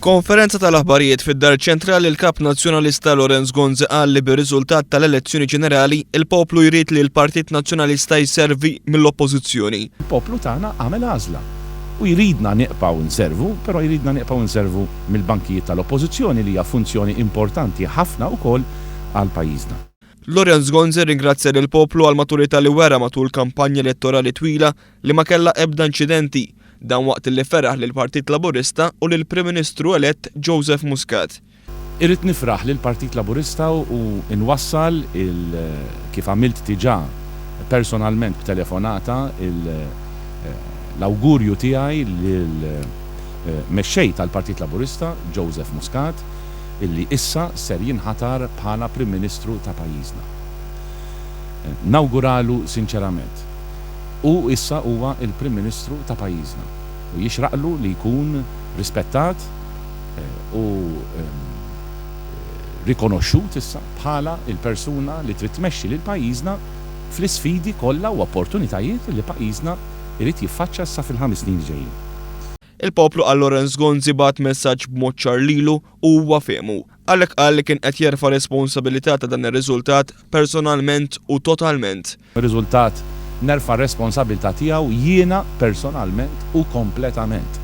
F'konferenza tal-aħbarijiet fid-Dar Ċentrali l-Kap Nazzjonalista Lorenz Gonzi qal li bir-riżultat tal-elezzjoni ġenerali il-poplu jrid li l-Partit Nazzjonalista jservi mill-Oppożizzjoni. Il-poplu tagħna għamel għażla u jridna nieqpaw nservu, però jridna nieqpaw nservu mill-bankijiet tal-Oppożizzjoni li hija funzjoni importanti ħafna wkoll għal pajjiżna. Lorenz Gonzi ringrazzja lill-poplu għal maturità li wera matul kampanja elettorali twila li ma kellha ebda inċidenti. Dan waqt li ferraħ lill-Partit Laburista u lill-Prim Ministru elett Joseph Muscat. Irrid nifraħ lill-Partit Laburista u nwassal kif għamilt diġà personalment b'telefonata l-awgurju tiegħi lill-mexxej tal-Partit Laburista Joseph Muscat illi issa ser jinħatar bħala Prim Ministru ta' pajjiżna. Nawguralu sinċerament. U issa huwa il-Prim Ministru ta' pajjiżna u jixraqlu li jkun rispettat u rikonoxxut issa bħala il-persuna li trid tmexxi lil pajjiżna fl-isfidi kollha u opportunitajiet li pajjiżna irid jiffaċċja issa fil-5 snin ġejjin. Il-poplu għal Lorenz Gonzi bat messaġġ b'mod ċar lilu u huwa fehmu. Għalhekk qal li kien qed jerfa' responsabilità ta' dan ir-riżultat personalment u totalment. Ir-riżultat nerfa' responsabilità tiegħu jiena personalment u kompletament.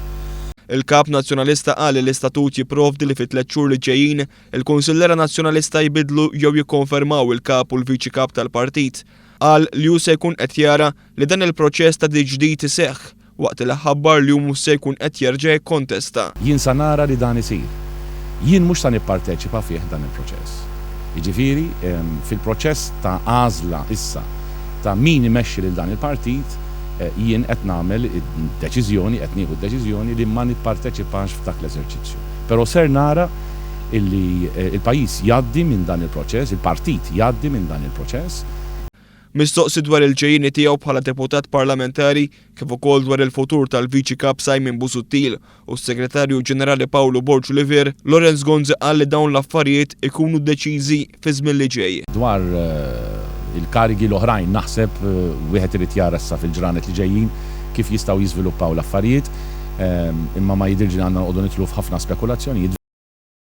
Il-Kap Nazzjonalista qal li l-istatut jipprovdi li fit-3 xhur li ġejjin il-Kunsillera Nazzjonalista jbidlu jew jikkonfermaw il-kap u l-viċi kap tal-partit. Qal li hu se jkun qed jara li dan il-proċess ta' ġdid iseħħ waqt li ħabbar li hu mhux se jkun qed jerġa' jikkontesta. Jien sa nara li dan isir. Jien mhux se nipparteċipa fih dan il-proċess. Jiġifieri fil-proċess ta' għażla issa ta' min imexxi lil dan il-partit jien qed nagħmel deċiżjoni, qed nieħu deċiżjoni li ma nipparteċipax f'dak l-eżerċizzju. Però ser nara illi il-pajjiż jgħaddi minn dan il-proċess, il-partit jgħaddi minn dan il-proċess. Mistoqsi dwar il-ġejjieni tiegħu bħala deputat parlamentari kif ukoll dwar il-futur tal-Viċi Kap Simon Busuttil u s-Segretarju Ġenerali Paolo Borġ Olivier, Lorenz Gonzi qal li dawn l-affarijiet ikunu deċiżi fi żmien li ġej. Dwar il-karigi l-oħrajn naħseb wieħed irid jara issa fil-ġranet li ġejjin kif jistgħu jiżviluppaw l-affarijiet, imma ma jidhirġi għandna nqogħdu nidħlu f'ħafna spekulazzjonijiet.